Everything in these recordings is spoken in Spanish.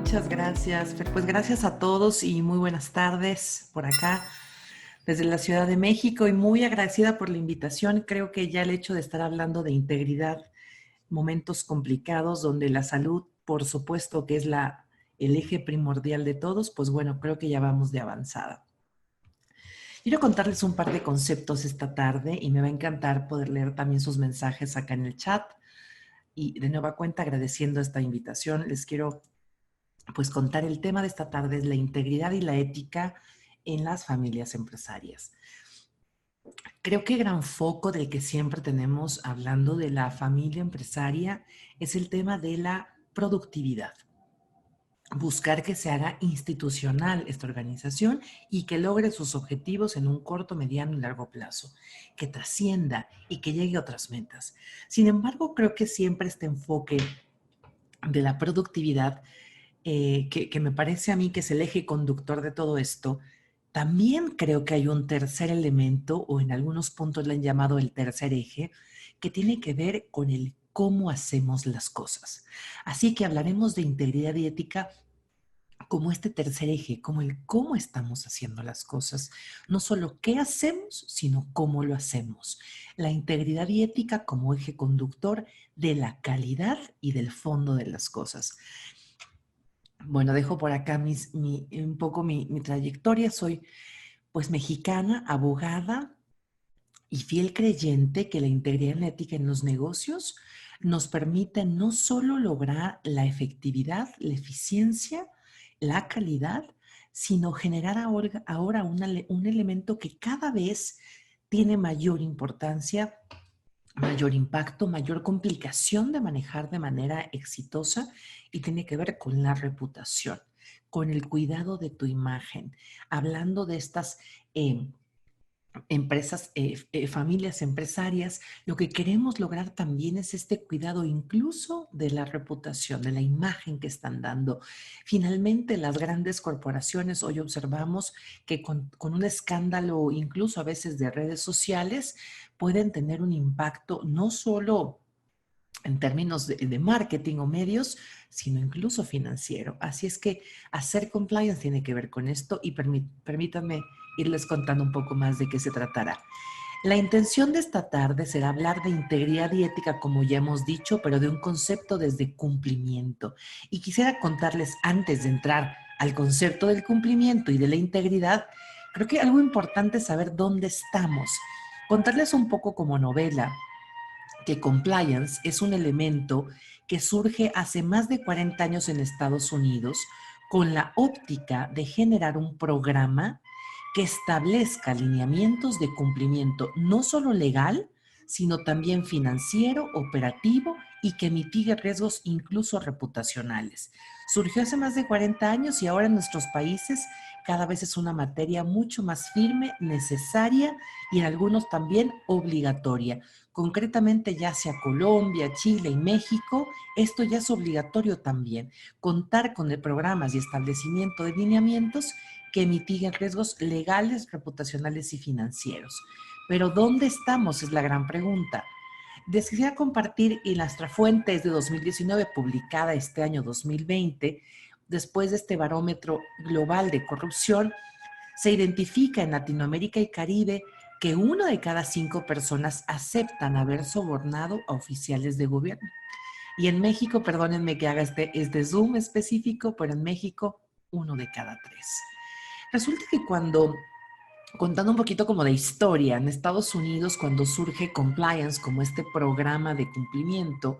Muchas gracias, Fer. Pues gracias a todos y muy buenas tardes por acá desde la Ciudad de México y muy agradecida por la invitación. Creo que ya el hecho de estar hablando de integridad, momentos complicados donde la salud, por supuesto que es el eje primordial de todos, pues bueno, creo que ya vamos de avanzada. Quiero contarles un par de conceptos esta tarde y me va a encantar poder leer también sus mensajes acá en el chat. Y de nueva cuenta, agradeciendo esta invitación, les quiero pues contar el tema de esta tarde es la integridad y la ética en las familias empresarias. Creo que gran foco del que siempre tenemos hablando de la familia empresaria es el tema de la productividad. Buscar que se haga institucional esta organización y que logre sus objetivos en un corto, mediano y largo plazo, que trascienda y que llegue a otras metas. Sin embargo, creo que siempre este enfoque de la productividad que me parece a mí que es el eje conductor de todo esto, también creo que hay un tercer elemento, o en algunos puntos le han llamado el tercer eje, que tiene que ver con el cómo hacemos las cosas. Así que hablaremos de integridad y ética como este tercer eje, como el cómo estamos haciendo las cosas. No solo qué hacemos, sino cómo lo hacemos. La integridad y ética como eje conductor de la calidad y del fondo de las cosas. Bueno, dejo por acá un poco mi trayectoria. Soy pues mexicana, abogada y fiel creyente que la integridad ética en los negocios nos permite no solo lograr la efectividad, la eficiencia, la calidad, sino generar ahora un elemento que cada vez tiene mayor importancia, mayor impacto, mayor complicación de manejar de manera exitosa y tiene que ver con la reputación, con el cuidado de tu imagen. Hablando de estas empresas, familias empresarias, lo que queremos lograr también es este cuidado incluso de la reputación, de la imagen que están dando. Finalmente, las grandes corporaciones hoy observamos que con un escándalo incluso a veces de redes sociales pueden tener un impacto no solo en términos de marketing o medios, sino incluso financiero. Así es que hacer compliance tiene que ver con esto y permítanme irles contando un poco más de qué se tratará. La intención de esta tarde será hablar de integridad y ética, como ya hemos dicho, pero de un concepto desde cumplimiento. Y quisiera contarles, antes de entrar al concepto del cumplimiento y de la integridad, creo que algo importante es saber dónde estamos. Contarles un poco como novela que compliance es un elemento que surge hace más de 40 años en Estados Unidos con la óptica de generar un programa que establezca lineamientos de cumplimiento no solo legal, sino también financiero, operativo y que mitigue riesgos incluso reputacionales. Surgió hace más de 40 años y ahora en nuestros países cada vez es una materia mucho más firme, necesaria y en algunos también obligatoria. Concretamente ya sea Colombia, Chile y México, esto ya es obligatorio también, contar con el programas y establecimiento de lineamientos que mitiguen riesgos legales, reputacionales y financieros. Pero ¿dónde estamos? Es la gran pregunta. Quisiera compartir en nuestra fuente es de 2019, publicada este año 2020, después de este barómetro global de corrupción, se identifica en Latinoamérica y Caribe que 1 de cada 5 personas aceptan haber sobornado a oficiales de gobierno. Y en México, perdónenme que haga este zoom específico, pero en México, 1 de cada 3. Resulta que contando un poquito como de historia, en Estados Unidos, cuando surge compliance como este programa de cumplimiento,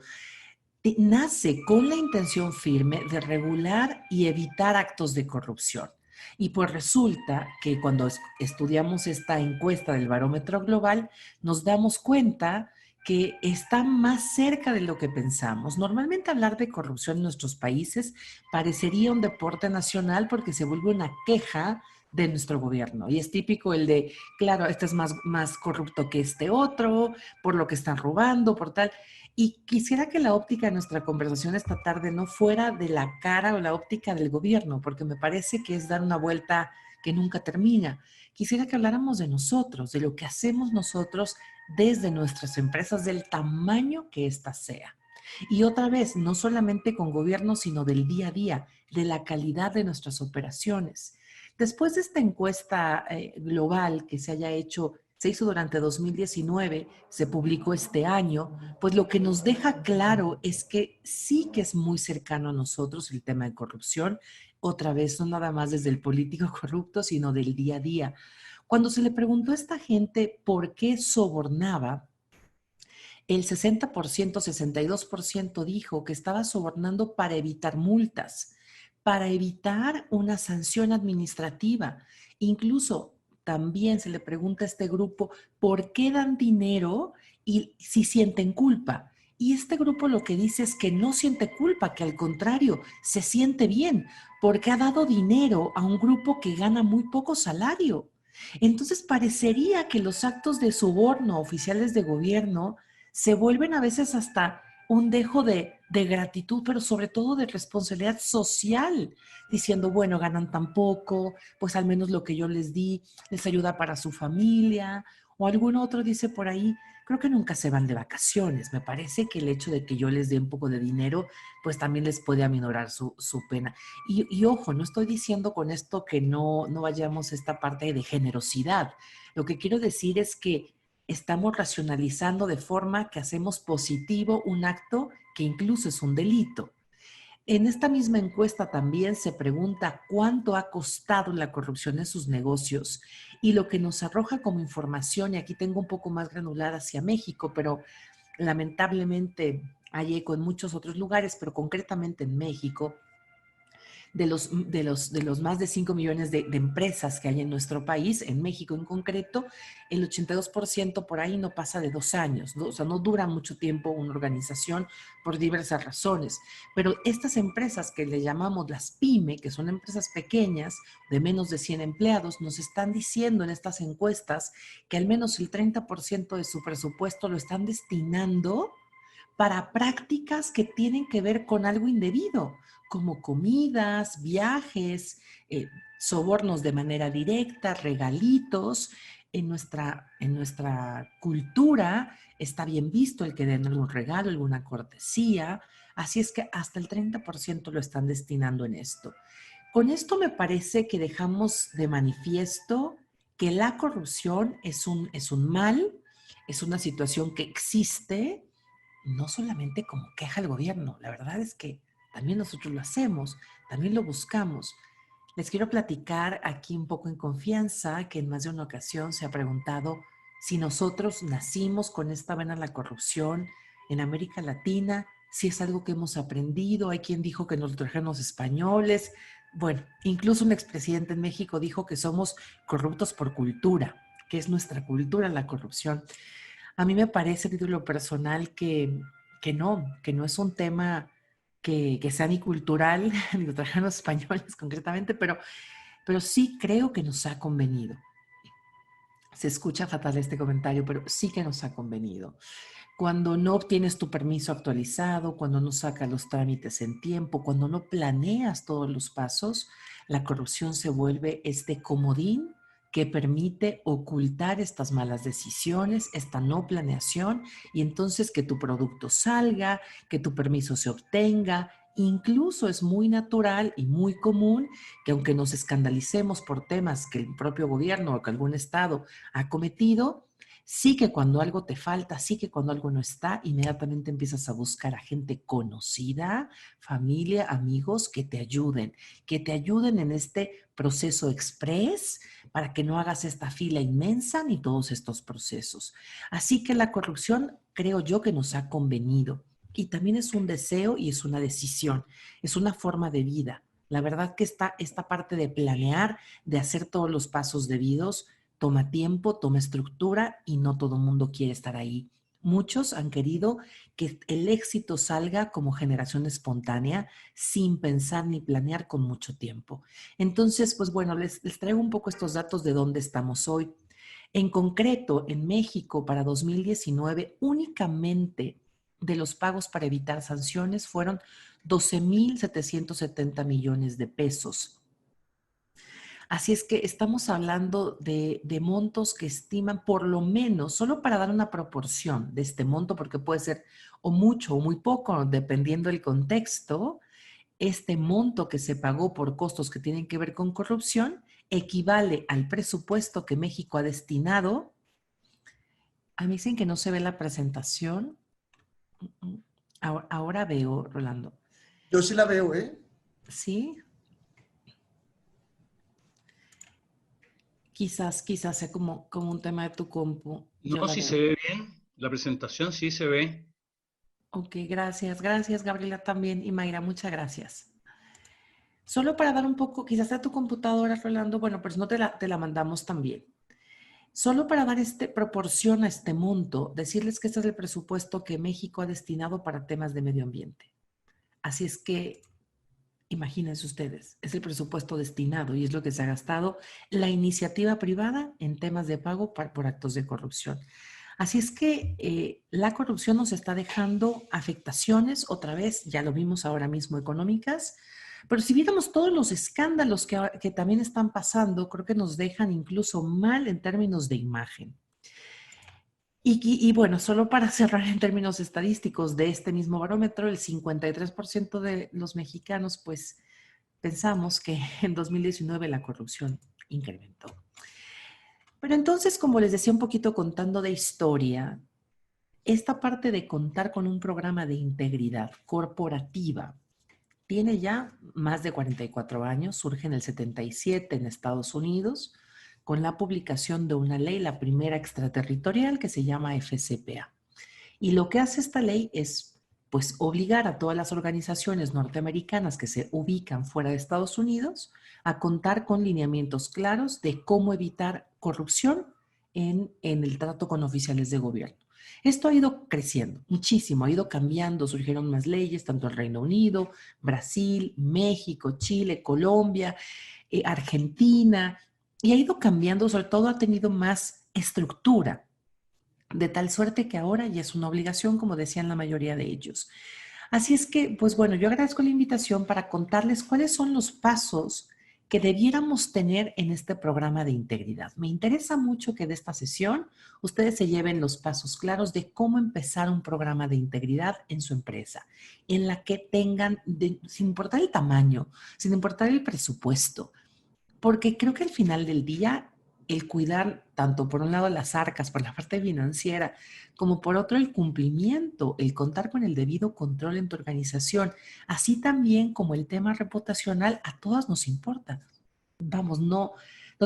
nace con la intención firme de regular y evitar actos de corrupción. Y pues resulta que cuando estudiamos esta encuesta del Barómetro Global, nos damos cuenta que está más cerca de lo que pensamos. Normalmente hablar de corrupción en nuestros países parecería un deporte nacional porque se vuelve una queja de nuestro gobierno. Y es típico el de, claro, este es más corrupto que este otro, por lo que están robando, por tal. Y quisiera que la óptica de nuestra conversación esta tarde no fuera de la cara o la óptica del gobierno, porque me parece que es dar una vuelta que nunca termina. Quisiera que habláramos de nosotros, de lo que hacemos nosotros desde nuestras empresas, del tamaño que ésta sea. Y otra vez, no solamente con gobierno, sino del día a día, de la calidad de nuestras operaciones. Después de esta encuesta global que se hizo durante 2019, se publicó este año, pues lo que nos deja claro es que sí que es muy cercano a nosotros el tema de corrupción, otra vez no nada más desde el político corrupto, sino del día a día. Cuando se le preguntó a esta gente por qué sobornaba, el 60%, 62% dijo que estaba sobornando para evitar multas, para evitar una sanción administrativa. Incluso también se le pregunta a este grupo por qué dan dinero y si sienten culpa. Y este grupo lo que dice es que no siente culpa, que al contrario, se siente bien, porque ha dado dinero a un grupo que gana muy poco salario. Entonces parecería que los actos de soborno a oficiales de gobierno se vuelven a veces hasta un dejo de gratitud, pero sobre todo de responsabilidad social, diciendo, bueno, ganan tan poco, pues al menos lo que yo les di les ayuda para su familia, o algún otro dice por ahí, creo que nunca se van de vacaciones, me parece que el hecho de que yo les dé un poco de dinero, pues también les puede aminorar su pena. Y ojo, no estoy diciendo con esto que no vayamos a esta parte de generosidad, lo que quiero decir es que estamos racionalizando de forma que hacemos positivo un acto que incluso es un delito. En esta misma encuesta también se pregunta cuánto ha costado la corrupción en sus negocios y lo que nos arroja como información, y aquí tengo un poco más granular hacia México, pero lamentablemente hay eco en muchos otros lugares, pero concretamente en México, de los más de 5 millones de empresas que hay en nuestro país, en México en concreto, el 82% por ahí no pasa de 2 años, ¿no? O sea, no dura mucho tiempo una organización por diversas razones. Pero estas empresas que le llamamos las PYME, que son empresas pequeñas de menos de 100 empleados, nos están diciendo en estas encuestas que al menos el 30% de su presupuesto lo están destinando para prácticas que tienen que ver con algo indebido, como comidas, viajes, sobornos de manera directa, regalitos. En nuestra cultura está bien visto el que den algún regalo, alguna cortesía, así es que hasta el 30% lo están destinando en esto. Con esto me parece que dejamos de manifiesto que la corrupción es un mal, es una situación que existe, no solamente como queja el gobierno, la verdad es que también nosotros lo hacemos, también lo buscamos. Les quiero platicar aquí un poco en confianza que en más de una ocasión se ha preguntado si nosotros nacimos con esta vena en la corrupción en América Latina, si es algo que hemos aprendido. Hay quien dijo que nos lo trajeron los españoles. Bueno, incluso un expresidente en México dijo que somos corruptos por cultura, que es nuestra cultura la corrupción. A mí me parece a título personal que no es un tema que sea ni cultural, ni lo trajeron los españoles concretamente, pero sí creo que nos ha convenido. Se escucha fatal este comentario, pero sí que nos ha convenido. Cuando no obtienes tu permiso actualizado, cuando no sacas los trámites en tiempo, cuando no planeas todos los pasos, la corrupción se vuelve este comodín que permite ocultar estas malas decisiones, esta no planeación, y entonces que tu producto salga, que tu permiso se obtenga. Incluso es muy natural y muy común que aunque nos escandalicemos por temas que el propio gobierno o que algún estado ha cometido, sí que cuando algo te falta, sí que cuando algo no está, inmediatamente empiezas a buscar a gente conocida, familia, amigos que te ayuden en este proceso express para que no hagas esta fila inmensa ni todos estos procesos. Así que la corrupción creo yo que nos ha convenido y también es un deseo y es una decisión, es una forma de vida. La verdad que esta parte de planear, de hacer todos los pasos debidos, toma tiempo, toma estructura y no todo el mundo quiere estar ahí. Muchos han querido que el éxito salga como generación espontánea, sin pensar ni planear con mucho tiempo. Entonces, pues bueno, les traigo un poco estos datos de dónde estamos hoy. En concreto, en México para 2019, únicamente de los pagos para evitar sanciones fueron 12,770 millones de pesos. Así es que estamos hablando de montos que estiman por lo menos, solo para dar una proporción de este monto, porque puede ser o mucho o muy poco, dependiendo del contexto, este monto que se pagó por costos que tienen que ver con corrupción equivale al presupuesto que México ha destinado. A mí dicen que no se ve la presentación. Ahora veo, Rolando. Yo sí la veo, ¿eh? Sí, quizás sea como un tema de tu compu. Yo No, la sí se veo. ve bien. La presentación sí se ve. Ok, gracias. Gracias, Gabriela, también. Y Mayra, muchas gracias. Solo para dar un poco, quizás a tu computadora, Rolando, bueno, pues no te la mandamos también. Solo para dar proporción a este monto, decirles que este es el presupuesto que México ha destinado para temas de medio ambiente. Así es que, imagínense ustedes, es el presupuesto destinado y es lo que se ha gastado la iniciativa privada en temas de pago por actos de corrupción. Así es que la corrupción nos está dejando afectaciones, otra vez, ya lo vimos ahora mismo, económicas, pero si viéramos todos los escándalos que también están pasando, creo que nos dejan incluso mal en términos de imagen. Y bueno, solo para cerrar en términos estadísticos de este mismo barómetro, el 53% de los mexicanos pues pensamos que en 2019 la corrupción incrementó. Pero entonces, como les decía un poquito contando de historia, esta parte de contar con un programa de integridad corporativa tiene ya más de 44 años, surge en el 77 en Estados Unidos, con la publicación de una ley, la primera extraterritorial, que se llama FCPA. Y lo que hace esta ley es, pues, obligar a todas las organizaciones norteamericanas que se ubican fuera de Estados Unidos a contar con lineamientos claros de cómo evitar corrupción en el trato con oficiales de gobierno. Esto ha ido creciendo muchísimo, ha ido cambiando, surgieron más leyes, tanto el Reino Unido, Brasil, México, Chile, Colombia, Argentina, y ha ido cambiando, sobre todo ha tenido más estructura, de tal suerte que ahora ya es una obligación, como decían la mayoría de ellos. Así es que, pues bueno, yo agradezco la invitación para contarles cuáles son los pasos que debiéramos tener en este programa de integridad. Me interesa mucho que de esta sesión ustedes se lleven los pasos claros de cómo empezar un programa de integridad en su empresa, en la que tengan, sin importar el tamaño, sin importar el presupuesto, porque creo que al final del día, el cuidar tanto por un lado las arcas, por la parte financiera, como por otro el cumplimiento, el contar con el debido control en tu organización, así también como el tema reputacional, a todas nos importa. Vamos, no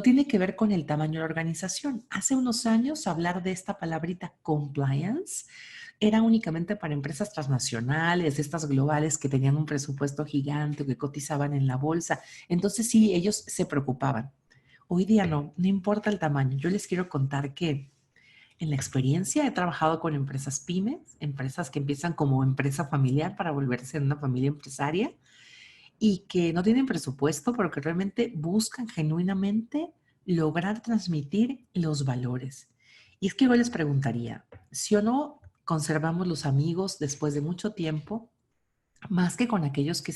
tiene que ver con el tamaño de la organización. Hace unos años hablar de esta palabrita compliance era únicamente para empresas transnacionales, estas globales que tenían un presupuesto gigante o que cotizaban en la bolsa. Entonces sí, ellos se preocupaban. Hoy día no importa el tamaño. Yo les quiero contar que en la experiencia he trabajado con empresas pymes, empresas que empiezan como empresa familiar para volverse una familia empresaria y que no tienen presupuesto, pero que realmente buscan genuinamente lograr transmitir los valores. Y es que yo les preguntaría, si o no conservamos los amigos después de mucho tiempo, más que con aquellos que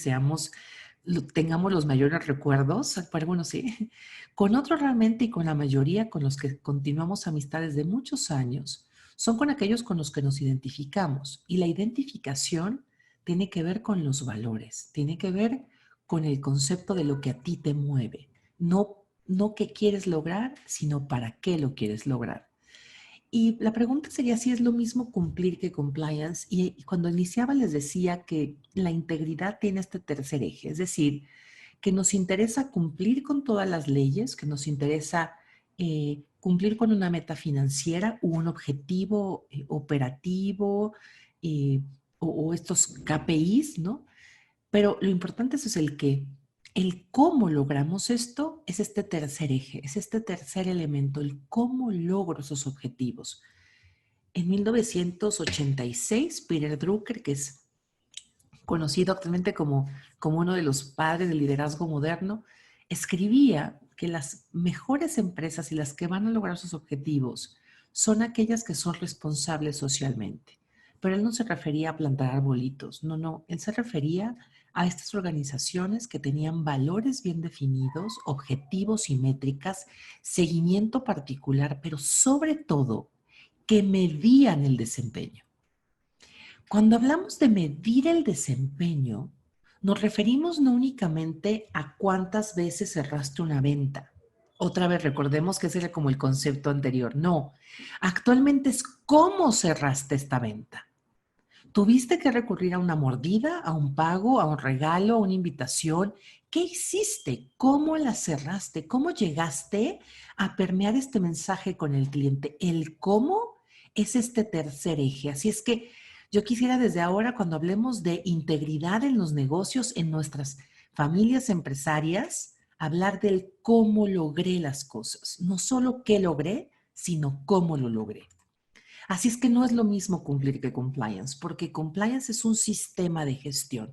tengamos los mayores recuerdos, pero bueno, sí, con otros realmente y con la mayoría con los que continuamos amistades de muchos años, son con aquellos con los que nos identificamos. Y la identificación tiene que ver con los valores, tiene que ver con el concepto de lo que a ti te mueve, no qué quieres lograr, sino para qué lo quieres lograr. Y la pregunta sería si es lo mismo cumplir que compliance. Y cuando iniciaba les decía que la integridad tiene este tercer eje, es decir, que nos interesa cumplir con todas las leyes, que nos interesa cumplir con una meta financiera u un objetivo operativo eh, o estos KPIs, ¿no? Pero lo importante es el qué. El cómo logramos esto es este tercer eje, es este tercer elemento, el cómo logro esos objetivos. En 1986, Peter Drucker, que es conocido actualmente como uno de los padres del liderazgo moderno, escribía que las mejores empresas y las que van a lograr sus objetivos son aquellas que son responsables socialmente. Pero él no se refería a plantar arbolitos, no, él se refería a estas organizaciones que tenían valores bien definidos, objetivos y métricas, seguimiento particular, pero sobre todo que medían el desempeño. Cuando hablamos de medir el desempeño, nos referimos no únicamente a cuántas veces cerraste una venta. Otra vez, recordemos que ese era como el concepto anterior. No, actualmente es cómo cerraste esta venta. ¿Tuviste que recurrir a una mordida, a un pago, a un regalo, a una invitación? ¿Qué hiciste? ¿Cómo la cerraste? ¿Cómo llegaste a permear este mensaje con el cliente? El cómo es este tercer eje. Así es que yo quisiera desde ahora, cuando hablemos de integridad en los negocios, en nuestras familias empresarias, hablar del cómo logré las cosas. No solo qué logré, sino cómo lo logré. Así es que no es lo mismo cumplir que compliance, porque compliance es un sistema de gestión.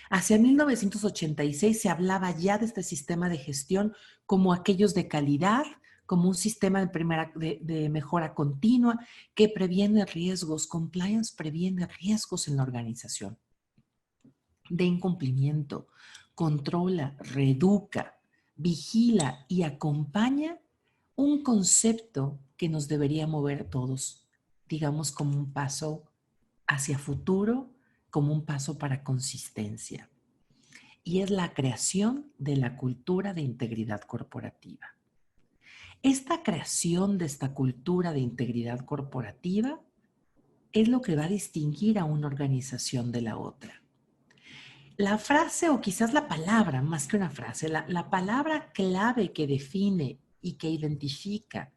Hacia 1986 se hablaba ya de este sistema de gestión como aquellos de calidad, como un sistema de mejora continua que previene riesgos. Compliance previene riesgos en la organización de incumplimiento, controla, reeduca, vigila y acompaña un concepto que nos debería mover a todos, digamos como un paso hacia futuro, como un paso para consistencia. Y es la creación de la cultura de integridad corporativa. Esta creación de esta cultura de integridad corporativa es lo que va a distinguir a una organización de la otra. La frase o quizás la palabra, más que una frase, la palabra clave que define y que identifica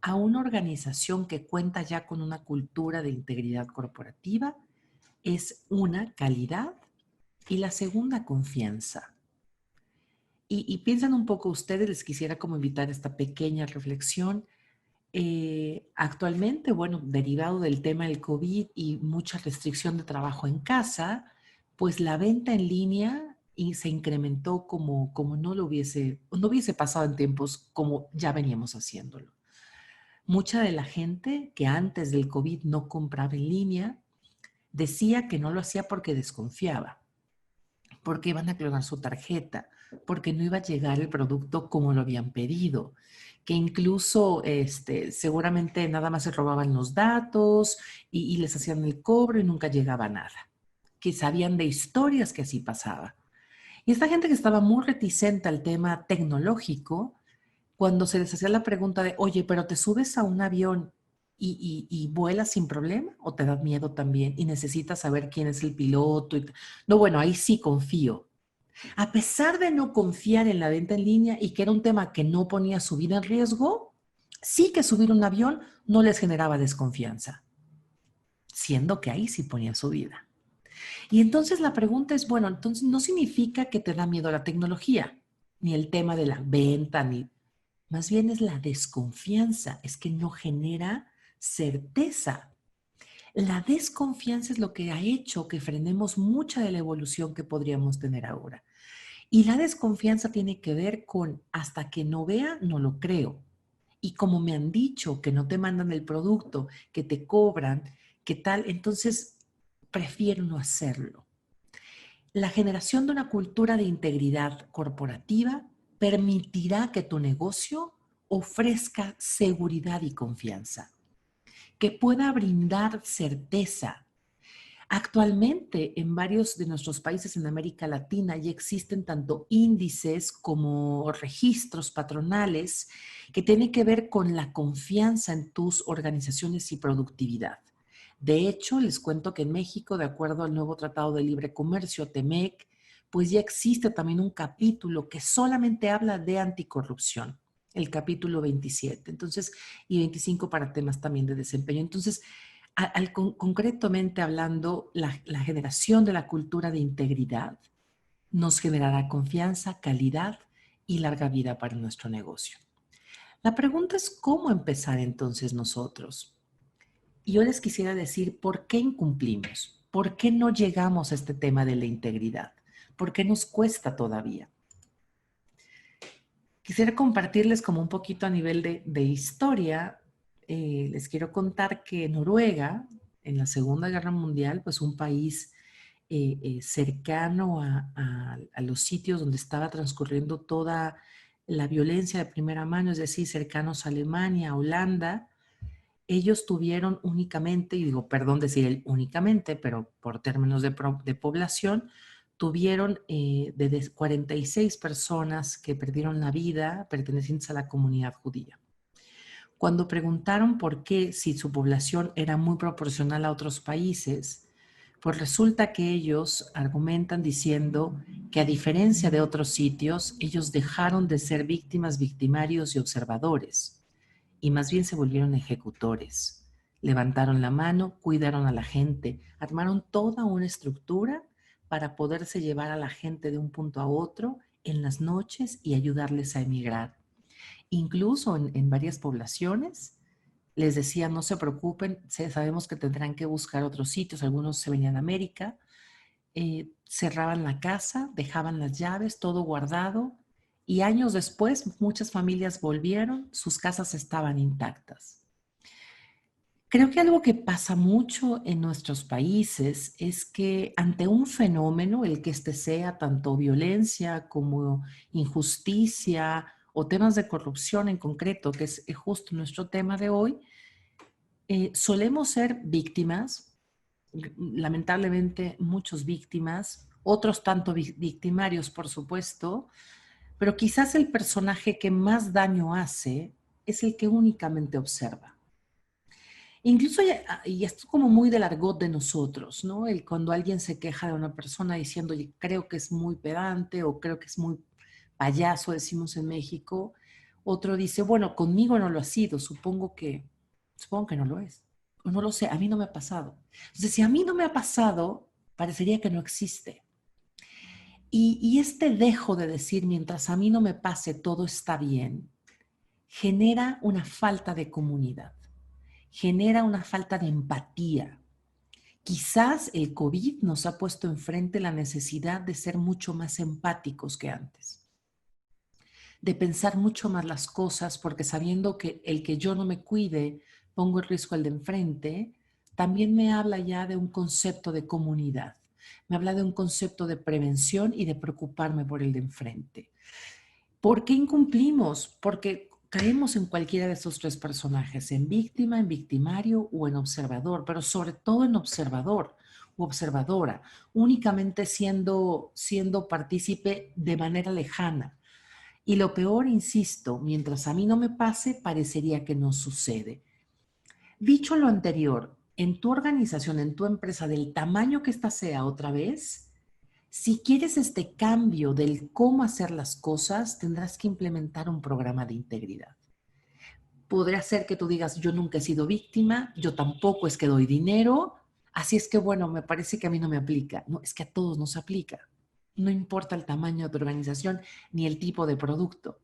a una organización que cuenta ya con una cultura de integridad corporativa es una, calidad, y la segunda, confianza. Y piensan un poco ustedes, les quisiera como invitar a esta pequeña reflexión. Actualmente, bueno, derivado del tema del COVID y mucha restricción de trabajo en casa, pues la venta en línea y se incrementó como no hubiese pasado en tiempos como ya veníamos haciéndolo. Mucha de la gente que antes del COVID no compraba en línea decía que no lo hacía porque desconfiaba, porque iban a clonar su tarjeta, porque no iba a llegar el producto como lo habían pedido, que incluso seguramente nada más se robaban los datos y les hacían el cobro y nunca llegaba nada, que sabían de historias que así pasaba. Y esta gente que estaba muy reticente al tema tecnológico, cuando se les hacía la pregunta de, oye, pero te subes a un avión y vuelas sin problema o te da miedo también y necesitas saber quién es el piloto. No, bueno, ahí sí confío. A pesar de no confiar en la venta en línea y que era un tema que no ponía su vida en riesgo, sí que subir un avión no les generaba desconfianza, siendo que ahí sí ponía su vida. Y entonces la pregunta es, bueno, entonces no significa que te da miedo la tecnología, ni el tema de la venta, ni más bien es la desconfianza, es que no genera certeza. La desconfianza es lo que ha hecho que frenemos mucha de la evolución que podríamos tener ahora. Y la desconfianza tiene que ver con hasta que no vea, no lo creo. Y como me han dicho que no te mandan el producto, que te cobran, ¿qué tal? Entonces prefiero no hacerlo. La generación de una cultura de integridad corporativa permitirá que tu negocio ofrezca seguridad y confianza, que pueda brindar certeza. Actualmente, en varios de nuestros países en América Latina ya existen tanto índices como registros patronales que tienen que ver con la confianza en tus organizaciones y productividad. De hecho, les cuento que en México, de acuerdo al nuevo Tratado de Libre Comercio, TEMEC, pues ya existe también un capítulo que solamente habla de anticorrupción, el capítulo 27, entonces, y 25 para temas también de desempeño. Entonces, concretamente hablando, la generación de la cultura de integridad nos generará confianza, calidad y larga vida para nuestro negocio. La pregunta es cómo empezar entonces nosotros. Y yo les quisiera decir por qué incumplimos, por qué no llegamos a este tema de la integridad, por qué nos cuesta todavía. Quisiera compartirles como un poquito a nivel de historia. Les quiero contar que Noruega, en la Segunda Guerra Mundial, pues un país cercano a los sitios donde estaba transcurriendo toda la violencia de primera mano, es decir, cercanos a Alemania, a Holanda. Ellos tuvieron únicamente, y digo, perdón decir el únicamente, pero por términos de población, tuvieron de 46 personas que perdieron la vida pertenecientes a la comunidad judía. Cuando preguntaron por qué, si su población era muy proporcional a otros países, pues resulta que ellos argumentan diciendo que a diferencia de otros sitios, ellos dejaron de ser víctimas, victimarios y observadores, y más bien se volvieron ejecutores. Levantaron la mano, cuidaron a la gente, armaron toda una estructura para poderse llevar a la gente de un punto a otro en las noches y ayudarles a emigrar. Incluso en varias poblaciones les decían, no se preocupen, sabemos que tendrán que buscar otros sitios, algunos se venían a América, cerraban la casa, dejaban las llaves, todo guardado, y años después muchas familias volvieron, sus casas estaban intactas. Creo que algo que pasa mucho en nuestros países es que ante un fenómeno, el que este sea tanto violencia como injusticia o temas de corrupción en concreto, que es justo nuestro tema de hoy, solemos ser víctimas, lamentablemente muchos víctimas, otros tanto victimarios, por supuesto, pero quizás el personaje que más daño hace es el que únicamente observa. Incluso, y esto es como muy del argot de nosotros, ¿no? Cuando alguien se queja de una persona diciendo, creo que es muy pedante o creo que es muy payaso, decimos en México, otro dice, bueno, conmigo no lo ha sido, supongo que no lo es. O no lo sé, a mí no me ha pasado. Entonces, si a mí no me ha pasado, parecería que no existe. Y este dejo de decir, mientras a mí no me pase, todo está bien, genera una falta de comunidad, genera una falta de empatía. Quizás el COVID nos ha puesto enfrente la necesidad de ser mucho más empáticos que antes, de pensar mucho más las cosas, porque sabiendo que el que yo no me cuide, pongo en riesgo al de enfrente, también me habla ya de un concepto de comunidad. Me habla de un concepto de prevención y de preocuparme por el de enfrente. ¿Por qué incumplimos? Porque caemos en cualquiera de esos tres personajes, en víctima, en victimario o en observador, pero sobre todo en observador u observadora, únicamente siendo partícipe de manera lejana. Y lo peor, insisto, mientras a mí no me pase, parecería que no sucede. Dicho lo anterior, en tu organización, en tu empresa, del tamaño que ésta sea otra vez, si quieres este cambio del cómo hacer las cosas, tendrás que implementar un programa de integridad. Podría ser que tú digas, yo nunca he sido víctima, yo tampoco es que doy dinero, así es que bueno, me parece que a mí no me aplica. No, es que a todos nos aplica. No importa el tamaño de tu organización ni el tipo de producto.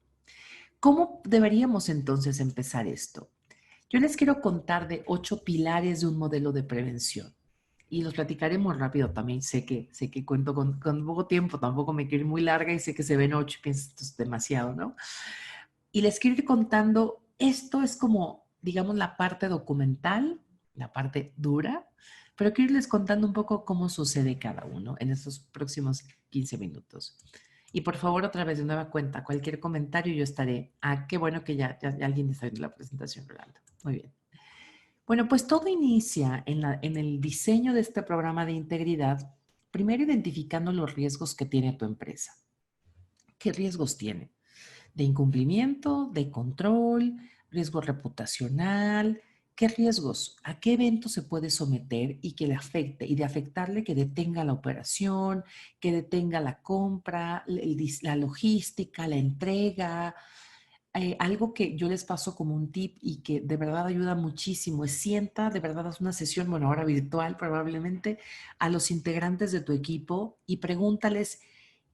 ¿Cómo deberíamos entonces empezar esto? Yo les quiero contar de 8 pilares de un modelo de prevención. Y los platicaremos rápido también. Sé que cuento con poco tiempo, tampoco me quiero ir muy larga y sé que se ven 8 y pienso esto es demasiado, ¿no? Y les quiero ir contando, esto es como, digamos, la parte documental, la parte dura, pero quiero irles contando un poco cómo sucede cada uno en estos próximos 15 minutos. Y por favor, otra vez de nueva cuenta, cualquier comentario yo estaré. Ah, qué bueno que ya alguien está viendo la presentación, Rolando. Muy bien. Bueno, pues todo inicia en el diseño de este programa de integridad, primero identificando los riesgos que tiene tu empresa. ¿Qué riesgos tiene? De incumplimiento, de control, riesgo reputacional. ¿Qué riesgos? ¿A qué evento se puede someter y que le afecte? Y de afectarle que detenga la operación, que detenga la compra, la logística, la entrega. Algo que yo les paso como un tip y que de verdad ayuda muchísimo es sienta, de verdad haz una sesión, bueno, ahora virtual probablemente, a los integrantes de tu equipo y pregúntales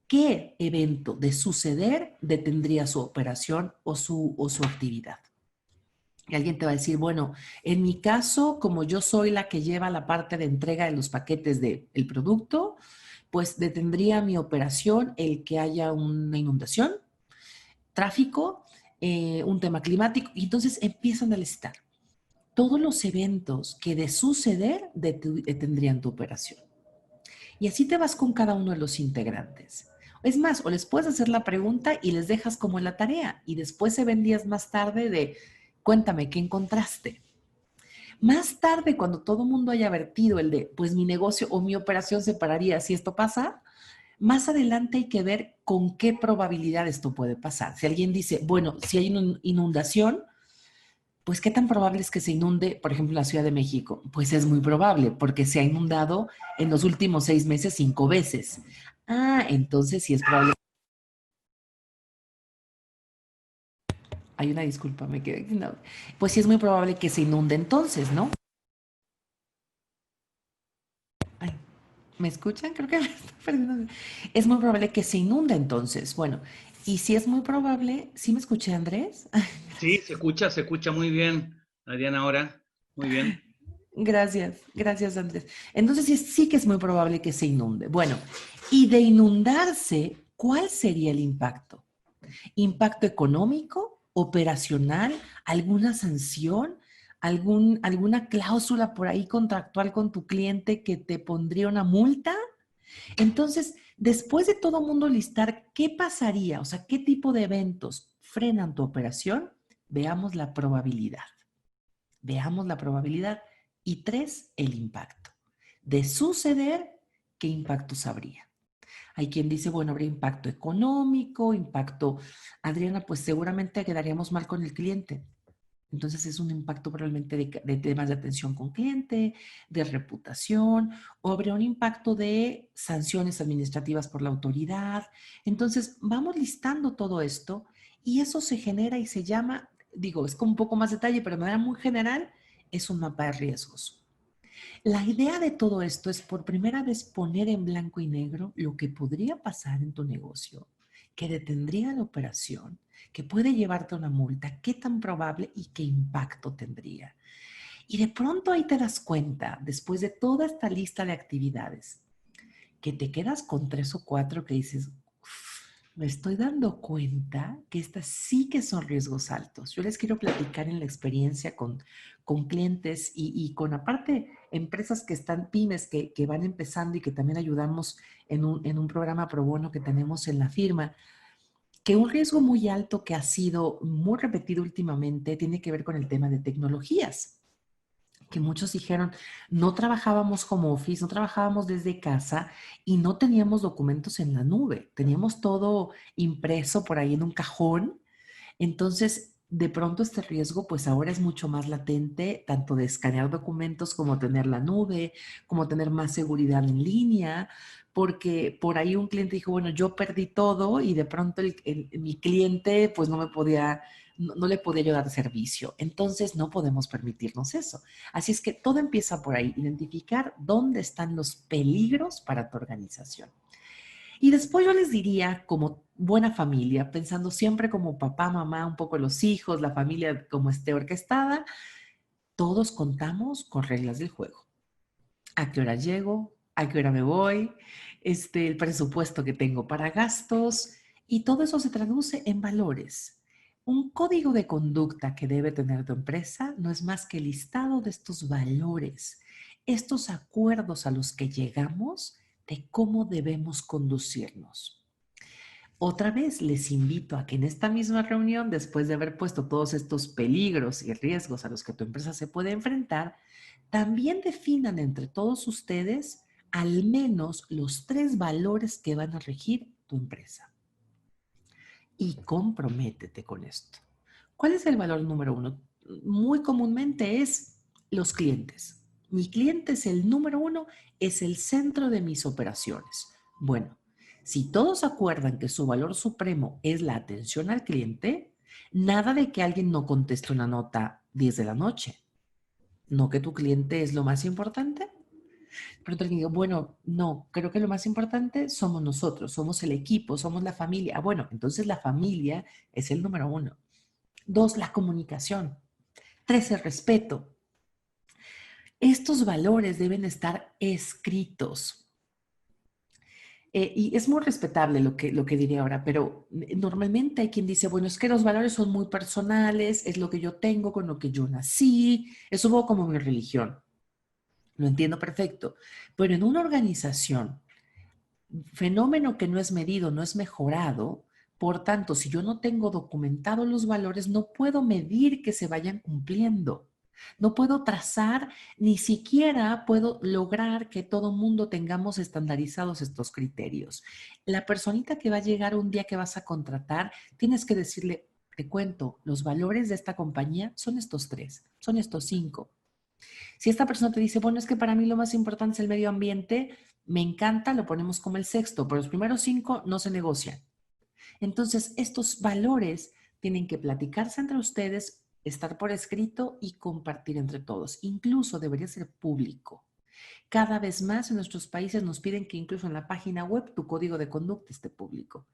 qué evento de suceder detendría su operación o su actividad. Y alguien te va a decir, bueno, en mi caso, como yo soy la que lleva la parte de entrega de los paquetes del producto, pues detendría mi operación el que haya una inundación, tráfico, un tema climático, y entonces empiezan a listar todos los eventos que de suceder detendrían tu operación. Y así te vas con cada uno de los integrantes. Es más, o les puedes hacer la pregunta y les dejas como la tarea y después se ven días más tarde de, cuéntame, ¿qué encontraste? Más tarde, cuando todo el mundo haya vertido el de, pues mi negocio o mi operación se pararía si esto pasa, más adelante hay que ver con qué probabilidad esto puede pasar. Si alguien dice, bueno, si hay una inundación, pues qué tan probable es que se inunde, por ejemplo, en la Ciudad de México. Pues es muy probable, porque se ha inundado en los últimos 6 meses 5 veces. Ah, entonces sí es probable. Hay una disculpa, me quedé. No. Pues sí es muy probable que se inunde entonces, ¿no? Ay, ¿me escuchan? Creo que me estoy perdiendo. Es muy probable que se inunde entonces. Bueno, y si es muy probable, ¿sí me escuché, Andrés? Sí, se escucha muy bien, Adriana, ahora. Muy bien. Gracias, gracias, Andrés. Entonces sí, sí que es muy probable que se inunde. Bueno, y de inundarse, ¿cuál sería el impacto? ¿Impacto económico, operacional, alguna sanción, alguna cláusula por ahí contractual con tu cliente que te pondría una multa? Entonces, después de todo mundo listar qué pasaría, o sea, qué tipo de eventos frenan tu operación, veamos la probabilidad. Veamos la probabilidad. Y 3, el impacto. De suceder, ¿qué impactos habría? Hay quien dice, bueno, habría impacto económico, impacto, Adriana, pues seguramente quedaríamos mal con el cliente. Entonces es un impacto probablemente de temas de atención con cliente, de reputación, o habría un impacto de sanciones administrativas por la autoridad. Entonces vamos listando todo esto y eso se genera y se llama, digo, es como un poco más detalle, pero de manera muy general, es un mapa de riesgos. La idea de todo esto es por primera vez poner en blanco y negro lo que podría pasar en tu negocio, que detendría la operación, que puede llevarte a una multa, qué tan probable y qué impacto tendría. Y de pronto ahí te das cuenta, después de toda esta lista de actividades, que te quedas con 3 o 4 que dices, me estoy dando cuenta que estas sí que son riesgos altos. Yo les quiero platicar en la experiencia con clientes y con aparte empresas que están pymes, que van empezando y que también ayudamos en un programa pro bono que tenemos en la firma, que un riesgo muy alto que ha sido muy repetido últimamente tiene que ver con el tema de tecnologías que muchos dijeron, no trabajábamos home office, no trabajábamos desde casa y no teníamos documentos en la nube, teníamos todo impreso por ahí en un cajón. Entonces, de pronto este riesgo pues ahora es mucho más latente, tanto de escanear documentos como tener la nube, como tener más seguridad en línea, porque por ahí un cliente dijo, bueno, yo perdí todo y de pronto mi cliente pues no me podía, no le podía yo dar servicio. Entonces no podemos permitirnos eso. Así es que todo empieza por ahí, identificar dónde están los peligros para tu organización. Y después yo les diría, como buena familia, pensando siempre como papá, mamá, un poco los hijos, la familia como esté orquestada, todos contamos con reglas del juego. ¿A qué hora llego? ¿A qué hora me voy? El presupuesto que tengo para gastos y todo eso se traduce en valores. Un código de conducta que debe tener tu empresa no es más que el listado de estos valores, estos acuerdos a los que llegamos de cómo debemos conducirnos. Otra vez les invito a que en esta misma reunión, después de haber puesto todos estos peligros y riesgos a los que tu empresa se puede enfrentar, también definan entre todos ustedes al menos los 3 valores que van a regir tu empresa. Y comprométete con esto. ¿Cuál es el valor número 1? Muy comúnmente es los clientes. Mi cliente es el número 1, es el centro de mis operaciones. Bueno, si todos acuerdan que su valor supremo es la atención al cliente, nada de que alguien no conteste una nota 10 de la noche. ¿No que tu cliente es lo más importante? Pero te digo, bueno, no, creo que lo más importante somos nosotros, somos el equipo, somos la familia. Bueno, entonces la familia es el número 1. 2, la comunicación. 3, el respeto. Estos valores deben estar escritos. Y es muy respetable lo que diré ahora, pero normalmente hay quien dice, bueno, es que los valores son muy personales, es lo que yo tengo, con lo que yo nací, es un poco como mi religión. Lo entiendo perfecto. Pero en una organización Fenómeno que no es medido, no es mejorado. Por tanto, si yo no tengo documentado los valores, no puedo medir que se vayan cumpliendo. No puedo trazar, ni siquiera puedo lograr que todo mundo tengamos estandarizados estos criterios. La personita que va a llegar un día que vas a contratar, tienes que decirle, te cuento, los valores de esta compañía son estos 3, son estos 5. Si esta persona te dice, bueno, es que para mí lo más importante es el medio ambiente, me encanta, lo ponemos como el sexto, pero los primeros 5 no se negocian. Entonces, estos valores tienen que platicarse entre ustedes, estar por escrito y compartir entre todos. Incluso debería ser público. Cada vez más en nuestros países nos piden que incluso en la página web tu código de conducta esté público.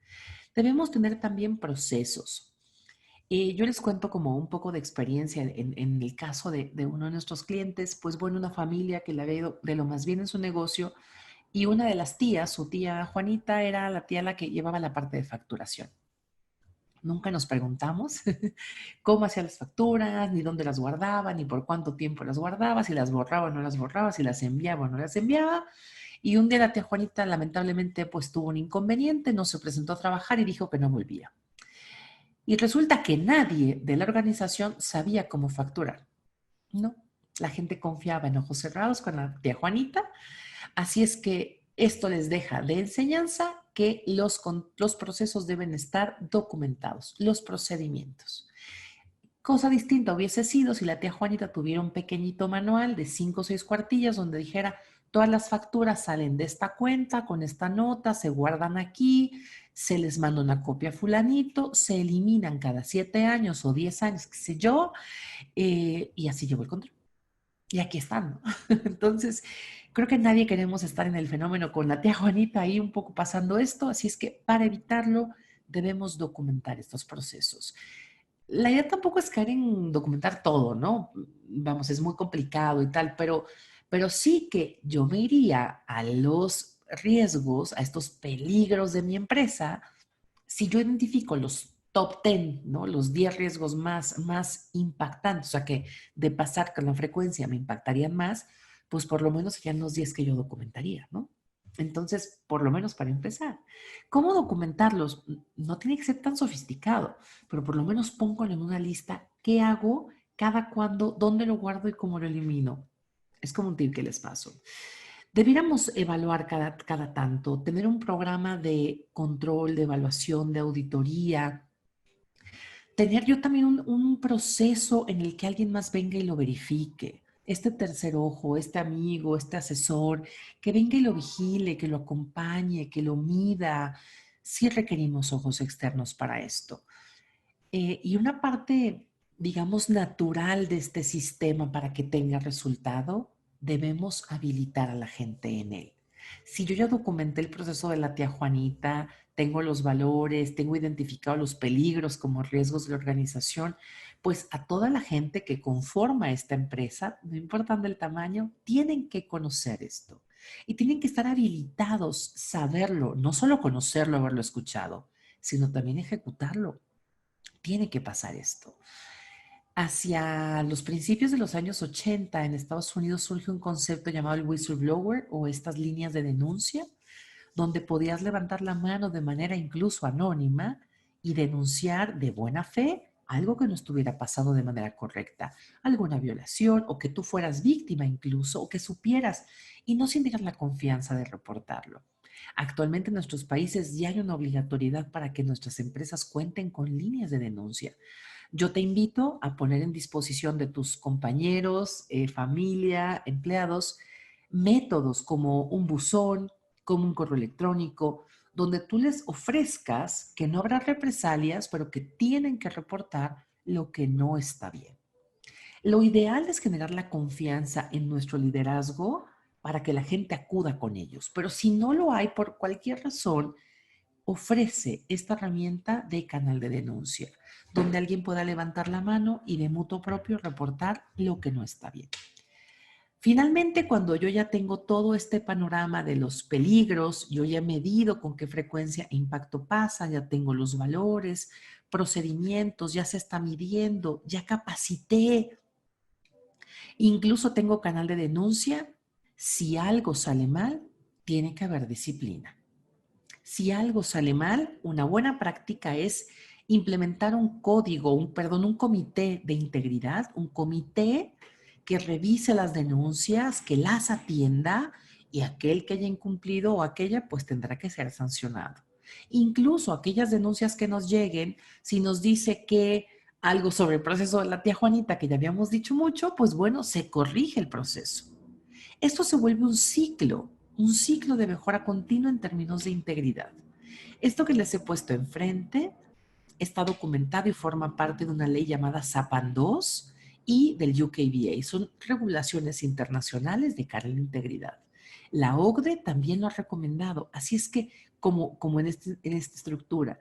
Debemos tener también procesos. Yo les cuento como un poco de experiencia en el caso de uno de nuestros clientes, pues bueno, una familia que le había ido de lo más bien en su negocio y una de las tías, su tía Juanita, era la tía la que llevaba la parte de facturación. Nunca nos preguntamos cómo hacía las facturas, ni dónde las guardaba, ni por cuánto tiempo las guardaba, si las borraba o no las borraba, si las enviaba o no las enviaba. Y un día la tía Juanita lamentablemente pues tuvo un inconveniente, no se presentó a trabajar y dijo que no volvía. Y resulta que nadie de la organización sabía cómo facturar, ¿no? La gente confiaba en ojos cerrados con la tía Juanita. Así es que esto les deja de enseñanza que los procesos deben estar documentados, los procedimientos. Cosa distinta hubiese sido si la tía Juanita tuviera un pequeñito manual de 5 o 6 cuartillas donde dijera, todas las facturas salen de esta cuenta, con esta nota, se guardan aquí, se les manda una copia a fulanito, se eliminan cada 7 años o 10 años, qué sé yo, y así llevo el control. Y aquí están, ¿no? Entonces, creo que nadie queremos estar en el fenómeno con la tía Juanita ahí un poco pasando esto, así es que para evitarlo debemos documentar estos procesos. La idea tampoco es caer en documentar todo, ¿no? Vamos, es muy complicado y tal, pero sí que yo me iría a los riesgos, a estos peligros de mi empresa, si yo identifico los top 10, ¿no? Los 10 riesgos más impactantes, o sea, que de pasar con la frecuencia me impactarían más, pues por lo menos serían los 10 que yo documentaría, ¿no? Entonces, por lo menos para empezar. ¿Cómo documentarlos? No tiene que ser tan sofisticado, pero por lo menos pongo en una lista qué hago, cada cuándo, dónde lo guardo y cómo lo elimino. Es como un tip que les paso. Debiéramos evaluar cada tanto, tener un programa de control, de evaluación, de auditoría, tener yo también un proceso en el que alguien más venga y lo verifique. Este tercer ojo, este amigo, este asesor, que venga y lo vigile, que lo acompañe, que lo mida. Sí requerimos ojos externos para esto. Y una parte, digamos, natural de este sistema para que tenga resultado, debemos habilitar a la gente en él. Si yo ya documenté el proceso de la tía Juanita, tengo los valores, tengo identificado los peligros como riesgos de la organización, pues a toda la gente que conforma esta empresa, no importando el tamaño, tienen que conocer esto. Y tienen que estar habilitados, saberlo, no solo conocerlo, haberlo escuchado, sino también ejecutarlo. Tiene que pasar esto. Hacia los principios de los años 80 en Estados Unidos surge un concepto llamado el whistleblower o estas líneas de denuncia, donde podías levantar la mano de manera incluso anónima y denunciar de buena fe algo que no estuviera pasando de manera correcta, alguna violación o que tú fueras víctima incluso o que supieras y no sintieras la confianza de reportarlo. Actualmente en nuestros países ya hay una obligatoriedad para que nuestras empresas cuenten con líneas de denuncia. Yo te invito a poner en disposición de tus compañeros, familia, empleados, métodos como un buzón, como un correo electrónico, donde tú les ofrezcas que no habrá represalias, pero que tienen que reportar lo que no está bien. Lo ideal es generar la confianza en nuestro liderazgo para que la gente acuda con ellos, pero si no lo hay por cualquier razón, ofrece esta herramienta de canal de denuncia, donde alguien pueda levantar la mano y de mutuo propio reportar lo que no está bien. Finalmente, cuando yo ya tengo todo este panorama de los peligros, yo ya he medido con qué frecuencia e impacto pasa, ya tengo los valores, procedimientos, ya se está midiendo, ya capacité, incluso tengo canal de denuncia, si algo sale mal, tiene que haber disciplina. Si algo sale mal, una buena práctica es implementar un código, un comité de integridad, un comité que revise las denuncias, que las atienda y aquel que haya incumplido o aquella pues tendrá que ser sancionado. Incluso aquellas denuncias que nos lleguen, si nos dice que algo sobre el proceso de la tía Juanita, que ya habíamos dicho mucho, pues bueno, se corrige el proceso. Esto se vuelve un ciclo de mejora continua en términos de integridad. Esto que les he puesto enfrente está documentado y forma parte de una ley llamada SAPAN 2 y del UKVA. Son regulaciones internacionales de cara a la integridad. La OCDE también lo ha recomendado, así es que como en esta estructura.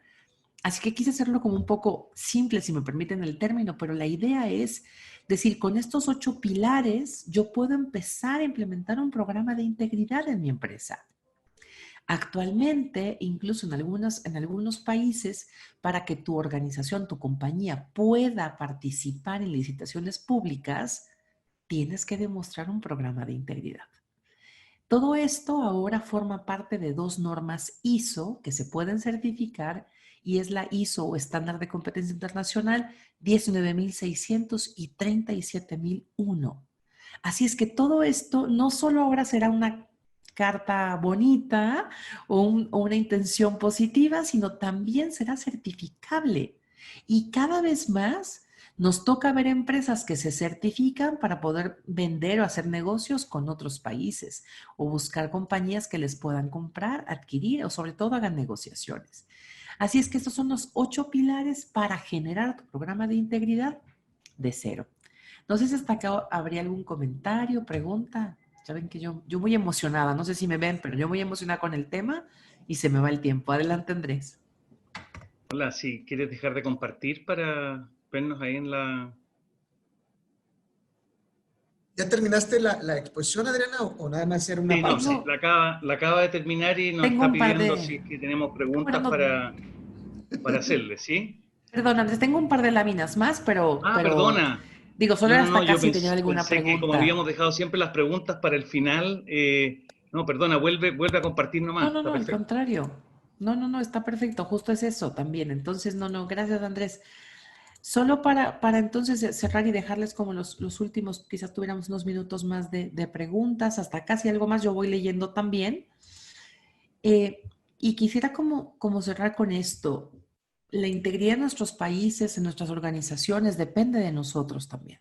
Así que quise hacerlo como un poco simple, si me permiten el término, pero la idea es decir, con estos 8 pilares yo puedo empezar a implementar un programa de integridad en mi empresa. Actualmente, incluso en algunos países, para que tu organización, tu compañía pueda participar en licitaciones públicas, tienes que demostrar un programa de integridad. Todo esto ahora forma parte de 2 normas ISO que se pueden certificar y es la ISO o Estándar de Competencia Internacional 19.600 y 37.001. Así es que todo esto no solo ahora será una carta bonita o una intención positiva, sino también será certificable. Y cada vez más nos toca ver empresas que se certifican para poder vender o hacer negocios con otros países o buscar compañías que les puedan comprar, adquirir o sobre todo hagan negociaciones. Así es que estos son los 8 pilares para generar tu programa de integridad de cero. No sé si hasta acá habría algún comentario, pregunta. Saben que yo muy emocionada, no sé si me ven, pero yo muy emocionada con el tema y se me va el tiempo. Adelante, Andrés. Hola, si quieres dejar de compartir para vernos ahí en la... ¿Ya terminaste la exposición, Adriana, o nada más era una Sí, no, pausa? sí, la acaba de terminar y nos Tengo está un par pidiendo de... si es que tenemos Bueno, preguntas no, para hacerle, ¿sí? perdón, Andrés, tengo un par de láminas más, Ah, pero perdona. digo, solo No, era no, hasta no, acá si tenía alguna pensé que como pregunta. habíamos dejado siempre las preguntas para el final, no, perdona, vuelve a compartir No, nomás, no, está no, al perfecto. contrario. No, no, no, está perfecto. Justo es eso también. Entonces, no, no, gracias, Andrés. Solo para entonces cerrar y dejarles como los últimos, quizás tuviéramos unos minutos más de preguntas, hasta casi algo más yo voy leyendo también. Eh, y quisiera como cerrar con esto. La integridad de nuestros países, en nuestras organizaciones, depende de nosotros también.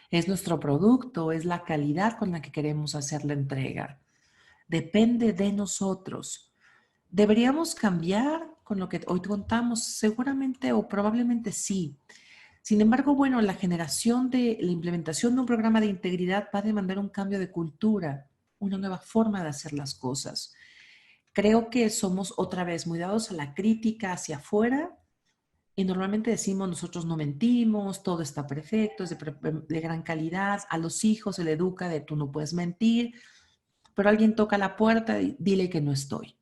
Es nuestro producto, es la calidad con la que queremos hacer la entrega. Depende de nosotros. ¿Deberíamos cambiar con lo que hoy contamos? Seguramente o probablemente sí. Sin embargo, bueno, la implementación de un programa de integridad va a demandar un cambio de cultura, una nueva forma de hacer las cosas. Creo que somos otra vez muy dados a la crítica hacia afuera y normalmente decimos nosotros no mentimos, todo está perfecto, es de gran calidad, a los hijos se le educa de tú no puedes mentir, pero alguien toca la puerta y dile que no estoy.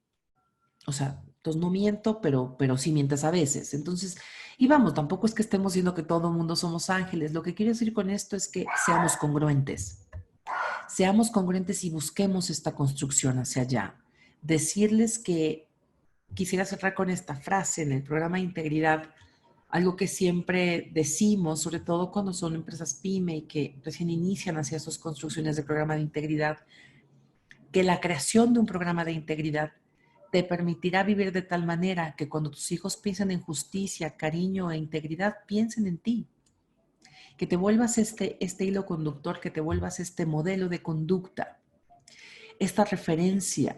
O sea, entonces no miento, pero sí mientes a veces. Entonces, y vamos, tampoco es que estemos diciendo que todo el mundo somos ángeles. Lo que quiero decir con esto es que seamos congruentes. Seamos congruentes y busquemos esta construcción hacia allá. Decirles que quisiera cerrar con esta frase en el programa de integridad, algo que siempre decimos, sobre todo cuando son empresas pyme y que recién inician hacia esas construcciones de programa de integridad, que la creación de un programa de integridad te permitirá vivir de tal manera que cuando tus hijos piensen en justicia, cariño e integridad, piensen en ti. Que te vuelvas este hilo conductor, que te vuelvas este modelo de conducta, esta referencia.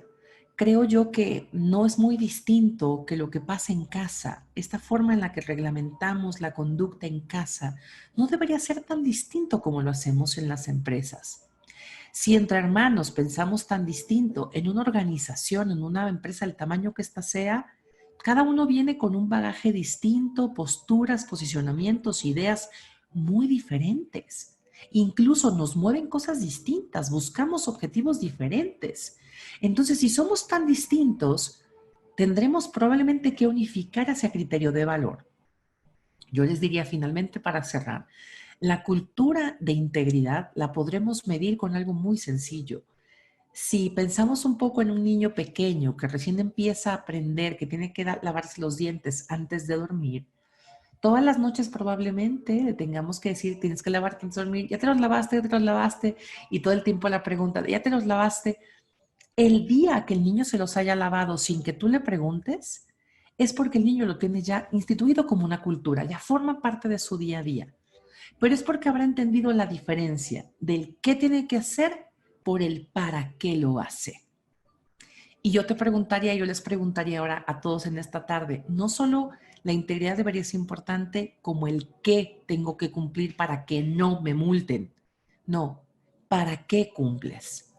Creo yo que no es muy distinto que lo que pasa en casa. Esta forma en la que reglamentamos la conducta en casa no debería ser tan distinto como lo hacemos en las empresas. Si entre hermanos pensamos tan distinto en una organización, en una empresa, el tamaño que ésta sea, cada uno viene con un bagaje distinto, posturas, posicionamientos, ideas muy diferentes. Incluso nos mueven cosas distintas, buscamos objetivos diferentes. Entonces, si somos tan distintos, tendremos probablemente que unificar ese criterio de valor. Yo les diría finalmente para cerrar, la cultura de integridad la podremos medir con algo muy sencillo. Si pensamos un poco en un niño pequeño que recién empieza a aprender que tiene que lavarse los dientes antes de dormir, todas las noches probablemente le tengamos que decir, tienes que lavarte antes de dormir, ya te los lavaste, y todo el tiempo la pregunta, ¿ya te los lavaste? El día que el niño se los haya lavado sin que tú le preguntes, es porque el niño lo tiene ya instituido como una cultura, ya forma parte de su día a día. Pero es porque habrá entendido la diferencia del qué tiene que hacer por el para qué lo hace. Y yo les preguntaría ahora a todos en esta tarde, no solo la integridad debería ser importante como el qué tengo que cumplir para que no me multen. No, ¿para qué cumples?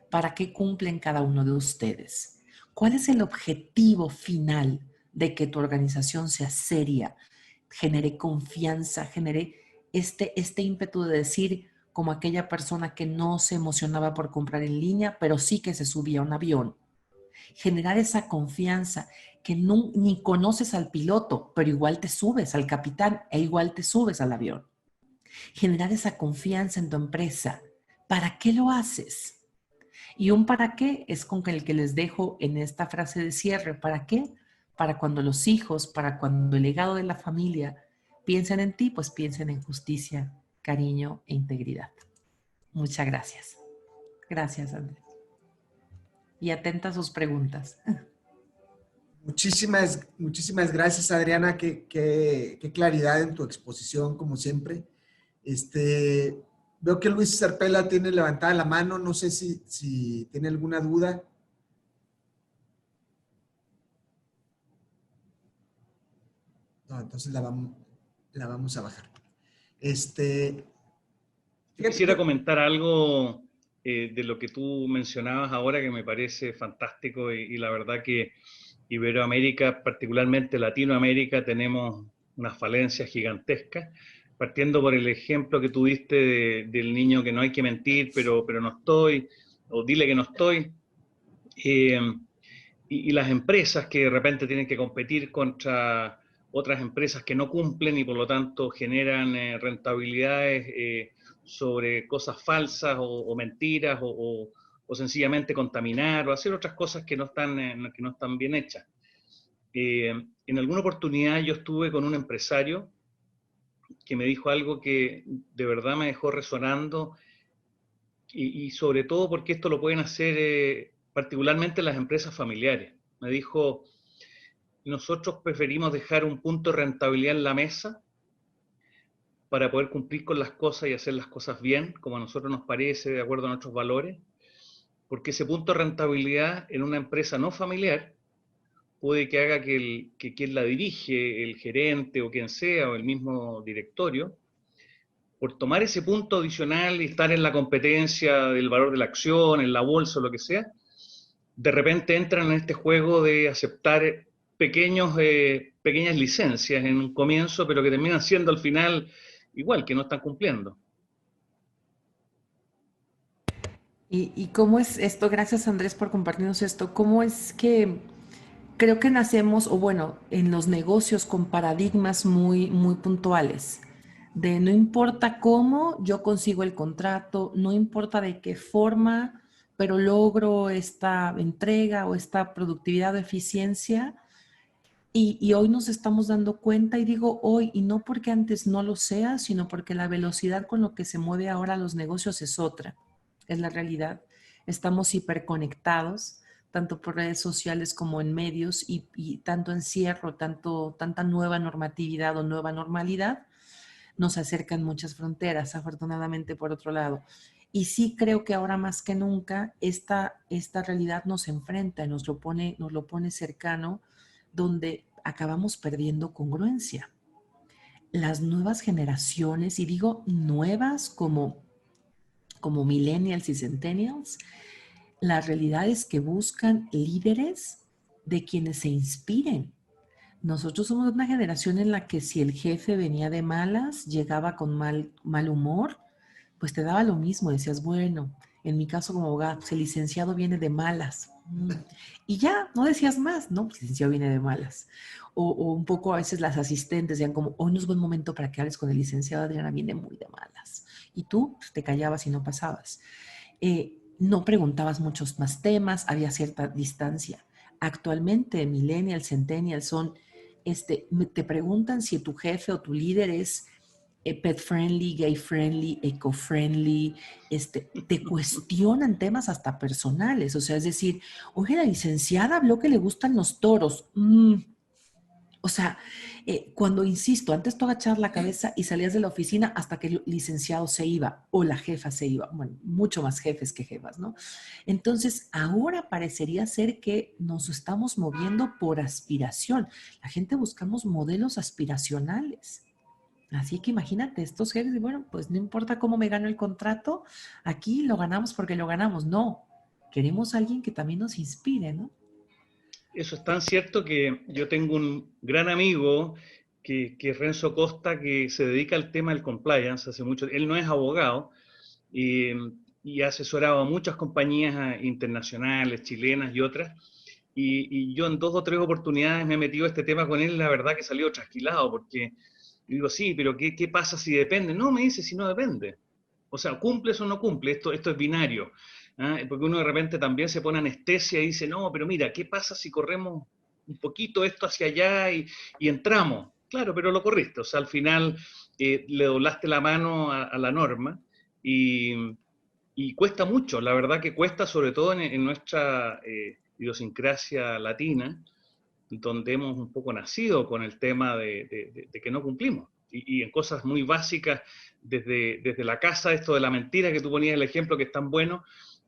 ¿Para qué cumplen cada uno de ustedes? ¿Cuál es el objetivo final de que tu organización sea seria, genere confianza, genere este ímpetu de decir como aquella persona que no se emocionaba por comprar en línea, pero sí que se subía a un avión? Generar esa confianza que no, ni conoces al piloto, pero igual te subes al capitán e igual te subes al avión. Generar esa confianza en tu empresa. ¿Para qué lo haces? Y un para qué es con el que les dejo en esta frase de cierre. ¿Para qué? Para cuando los hijos, para cuando el legado de la familia piensen en ti, pues piensen en justicia, cariño e integridad. Muchas gracias. Gracias, Andrés. Y atenta a sus preguntas. Muchísimas gracias, Adriana. Qué claridad en tu exposición, como siempre. Veo que Luis Serpela tiene levantada la mano. No sé si tiene alguna duda. No, entonces la vamos a bajar. Quisiera comentar algo de lo que tú mencionabas ahora que me parece fantástico y la verdad que Iberoamérica, particularmente Latinoamérica, tenemos unas falencias gigantescas, partiendo por el ejemplo que tuviste del niño que no hay que mentir, pero no estoy, o dile que no estoy, eh, y las empresas que de repente tienen que competir contra otras empresas que no cumplen y por lo tanto generan rentabilidades sobre cosas falsas o mentiras o sencillamente contaminar o hacer otras cosas que no están bien hechas. En alguna oportunidad yo estuve con un empresario que me dijo algo que de verdad me dejó resonando y sobre todo porque esto lo pueden hacer particularmente las empresas familiares. Me dijo, nosotros preferimos dejar un punto de rentabilidad en la mesa para poder cumplir con las cosas y hacer las cosas bien, como a nosotros nos parece, de acuerdo a nuestros valores, porque ese punto de rentabilidad en una empresa no familiar puede que haga que quien la dirige, el gerente o quien sea, o el mismo directorio, por tomar ese punto adicional y estar en la competencia del valor de la acción, en la bolsa o lo que sea, de repente entran en este juego de aceptar pequeñas licencias en un comienzo, pero que terminan siendo al final igual, que no están cumpliendo. ¿Y cómo es esto? Gracias, Andrés, por compartirnos esto. ¿Cómo es que creo que nacemos, o bueno, en los negocios con paradigmas muy puntuales? De no importa cómo, yo consigo el contrato, no importa de qué forma, pero logro esta entrega o esta productividad o eficiencia. Y hoy nos estamos dando cuenta, y digo hoy, y no porque antes no lo sea, sino porque la velocidad con lo que se mueve ahora los negocios es otra, es la realidad. Estamos hiperconectados, tanto por redes sociales como en medios, y tanto encierro, tanta nueva normatividad o nueva normalidad, nos acercan muchas fronteras, afortunadamente por otro lado. Y sí creo que ahora más que nunca esta realidad nos enfrenta, nos lo pone cercano, donde acabamos perdiendo congruencia. Las nuevas generaciones, y digo nuevas como millennials y centennials, la realidad es que buscan líderes de quienes se inspiren. Nosotros somos una generación en la que si el jefe venía de malas, llegaba con mal humor, pues te daba lo mismo, decías, bueno, en mi caso como abogado, pues el licenciado viene de malas. Y ya, no decías más, ¿no? Pues el licenciado viene de malas. O un poco a veces las asistentes decían como, hoy no es buen momento para que hables con el licenciado, Adriana viene muy de malas. Y tú pues, te callabas y no pasabas. no preguntabas muchos más temas, había cierta distancia. Actualmente, millennials, centennials son, te preguntan si tu jefe o tu líder es pet friendly, gay friendly, eco friendly, te cuestionan temas hasta personales, o sea, es decir, oye, la licenciada habló que le gustan los toros. O sea, cuando insisto, antes tú agachabas la cabeza y salías de la oficina hasta que el licenciado se iba o la jefa se iba. Bueno, mucho más jefes que jefas, ¿no? Entonces, ahora parecería ser que nos estamos moviendo por aspiración. La gente buscamos modelos aspiracionales. Así que imagínate, estos jefes, y bueno, pues no importa cómo me gano el contrato, aquí lo ganamos porque lo ganamos. No, queremos a alguien que también nos inspire, ¿no? Eso es tan cierto que yo tengo un gran amigo que es Renzo Costa, que se dedica al tema del compliance hace mucho. Él no es abogado y, y ha asesorado a muchas compañías internacionales, chilenas y otras. Y yo en 2 o 3 oportunidades me he metido a este tema con él, la verdad que salió trasquilado, porque digo, sí, pero ¿qué pasa si depende? No, me dice si no depende. O sea, cumples o no cumples, esto es binario. ¿Ah? Porque uno de repente también se pone anestesia y dice, no, pero mira, ¿qué pasa si corremos un poquito esto hacia allá y entramos? Claro, pero lo corriste. O sea, al final le doblaste la mano a la norma y, y, cuesta mucho. La verdad que cuesta, sobre todo en nuestra idiosincrasia latina, donde hemos un poco nacido con el tema de que no cumplimos. Y en cosas muy básicas, desde la casa, esto de la mentira que tú ponías el ejemplo que es tan bueno,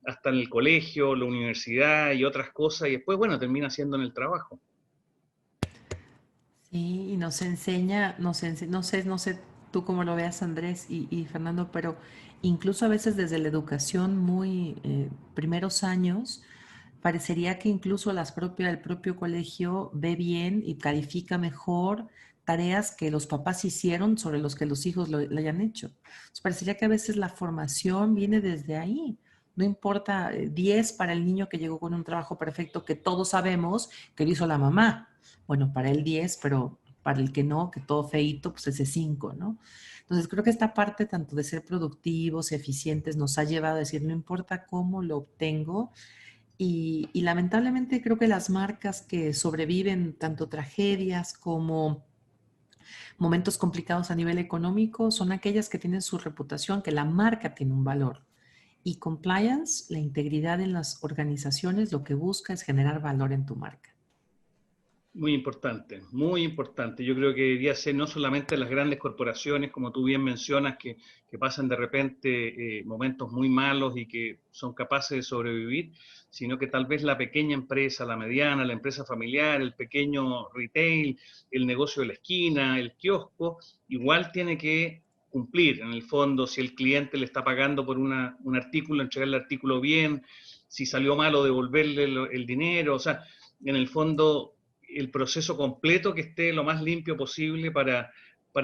hasta en el colegio, la universidad y otras cosas, y después, bueno, termina siendo en el trabajo. Sí, y nos enseña, no sé tú cómo lo veas, Andrés y Fernando, pero incluso a veces desde la educación muy primeros años, parecería que incluso el propio colegio ve bien y califica mejor tareas que los papás hicieron sobre los que los hijos lo hayan hecho. Entonces, parecería que a veces la formación viene desde ahí. No importa 10 para el niño que llegó con un trabajo perfecto que todos sabemos que lo hizo la mamá. Bueno, para él 10, pero para el que no, que todo feíto, pues ese 5, ¿no? Entonces creo que esta parte tanto de ser productivos, eficientes, nos ha llevado a decir, no importa cómo lo obtengo, y lamentablemente creo que las marcas que sobreviven tanto tragedias como momentos complicados a nivel económico son aquellas que tienen su reputación, que la marca tiene un valor. Y compliance, la integridad en las organizaciones, lo que busca es generar valor en tu marca. Muy importante, muy importante. Yo creo que debería ser no solamente las grandes corporaciones, como tú bien mencionas, que pasan de repente momentos muy malos y que son capaces de sobrevivir, sino que tal vez la pequeña empresa, la mediana, la empresa familiar, el pequeño retail, el negocio de la esquina, el kiosco, igual tiene que cumplir. En el fondo, si el cliente le está pagando por un artículo, entregar el artículo bien, si salió malo, devolverle el dinero. O sea, en el fondo el proceso completo que esté lo más limpio posible para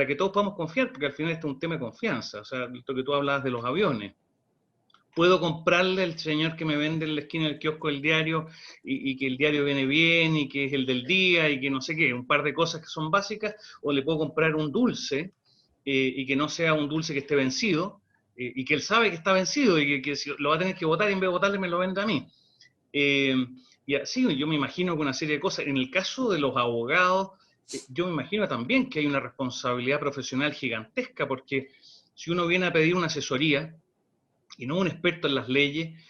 que todos podamos confiar, porque al final esto es un tema de confianza. O sea, lo que tú hablabas de los aviones. Puedo comprarle al señor que me vende en la esquina del kiosco el diario y que el diario viene bien y que es el del día y que no sé qué, un par de cosas que son básicas, o le puedo comprar un dulce y que no sea un dulce que esté vencido y que él sabe que está vencido y que lo va a tener que botar y en vez de botarle me lo vende a mí. Eh, y así yo me imagino que una serie de cosas. En el caso de los abogados, yo me imagino también que hay una responsabilidad profesional gigantesca, porque si uno viene a pedir una asesoría y no un experto en las leyes,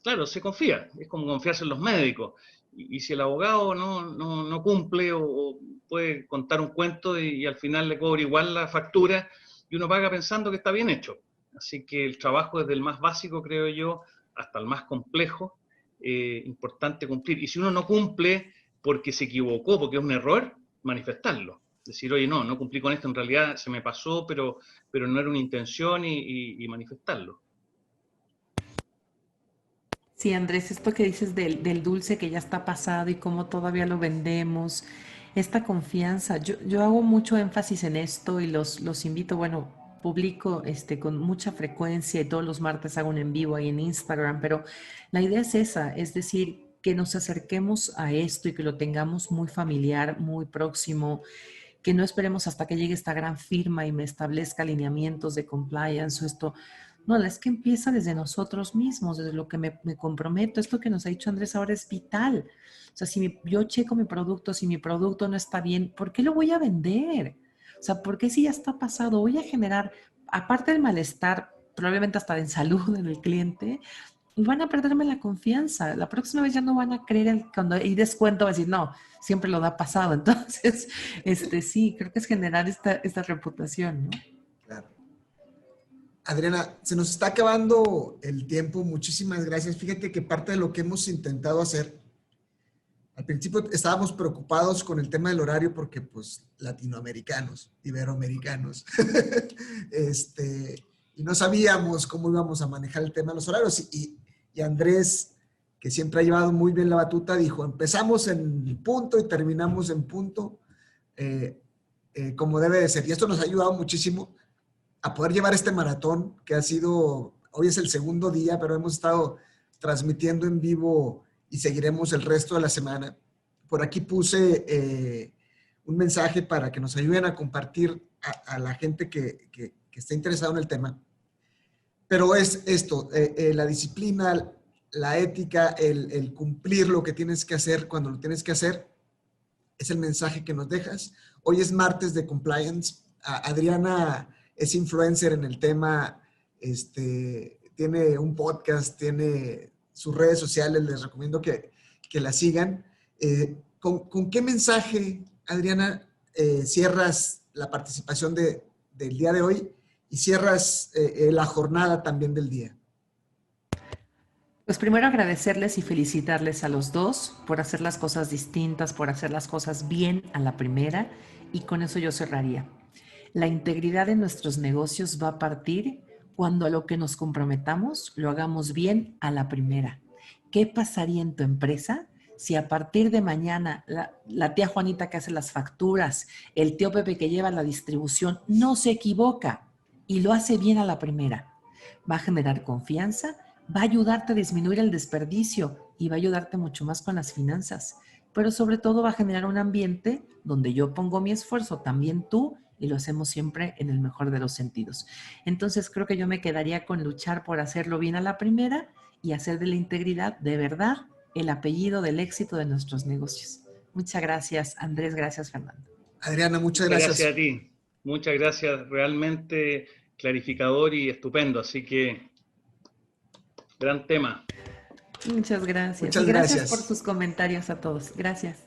claro, se confía. Es como confiarse en los médicos. Y si el abogado no cumple o puede contar un cuento y al final le cobra igual la factura y uno paga pensando que está bien hecho. Así que el trabajo desde el más básico, creo yo, hasta el más complejo, importante cumplir. Y si uno no cumple porque se equivocó, porque es un error, manifestarlo. Decir, oye, no cumplí con esto, en realidad se me pasó, pero no era una intención y manifestarlo. Sí, Andrés, esto que dices del dulce que ya está pasado y cómo todavía lo vendemos, esta confianza, yo hago mucho énfasis en esto y los invito, bueno, publico con mucha frecuencia y todos los martes hago un en vivo ahí en Instagram, pero la idea es esa, es decir, que nos acerquemos a esto y que lo tengamos muy familiar, muy próximo, que no esperemos hasta que llegue esta gran firma y me establezca alineamientos de compliance o esto. No, es que empieza desde nosotros mismos, desde lo que me comprometo. Esto que nos ha dicho Andrés ahora es vital. O sea, si yo checo mi producto, si mi producto no está bien, ¿por qué lo voy a vender? O sea, ¿por qué si ya está pasado? Voy a generar, aparte del malestar, probablemente hasta en salud en el cliente, van a perderme la confianza. La próxima vez ya no van a creer cuando hay descuento, va a decir, no, siempre lo da pasado. Entonces, sí, creo que es generar esta reputación, ¿no? Claro. Adriana, se nos está acabando el tiempo. Muchísimas gracias. Fíjate que parte de lo que hemos intentado hacer, al principio estábamos preocupados con el tema del horario porque, pues, latinoamericanos, iberoamericanos, y no sabíamos cómo íbamos a manejar el tema de los horarios. Y Andrés, que siempre ha llevado muy bien la batuta, dijo, empezamos en punto y terminamos en punto, como debe de ser. Y esto nos ha ayudado muchísimo a poder llevar este maratón, que ha sido, hoy es el segundo día, pero hemos estado transmitiendo en vivo y seguiremos el resto de la semana. Por aquí puse un mensaje para que nos ayuden a compartir a la gente que está interesada en el tema. Pero es esto, la disciplina, la ética, el cumplir lo que tienes que hacer cuando lo tienes que hacer, es el mensaje que nos dejas. Hoy es martes de compliance. Adriana es influencer en el tema, tiene un podcast, tiene sus redes sociales, les recomiendo que la sigan. ¿Con qué mensaje, Adriana, cierras la participación del día de hoy y cierras la jornada también del día? Pues primero agradecerles y felicitarles a los dos por hacer las cosas distintas, por hacer las cosas bien a la primera, y con eso yo cerraría. La integridad de nuestros negocios va a partir cuando a lo que nos comprometamos lo hagamos bien a la primera. ¿Qué pasaría en tu empresa si a partir de mañana la tía Juanita que hace las facturas, el tío Pepe que lleva la distribución, no se equivoca y lo hace bien a la primera? Va a generar confianza, va a ayudarte a disminuir el desperdicio y va a ayudarte mucho más con las finanzas. Pero sobre todo va a generar un ambiente donde yo pongo mi esfuerzo, también tú, y lo hacemos siempre en el mejor de los sentidos. Entonces creo que yo me quedaría con luchar por hacerlo bien a la primera y hacer de la integridad de verdad el apellido del éxito de nuestros negocios. Muchas gracias, Andrés. Gracias, Fernando. Adriana, muchas Gracias gracias. a ti. Muchas gracias. Realmente clarificador y estupendo. Así que, gran tema. Muchas gracias. Muchas Y gracias por gracias. sus comentarios a todos. Gracias.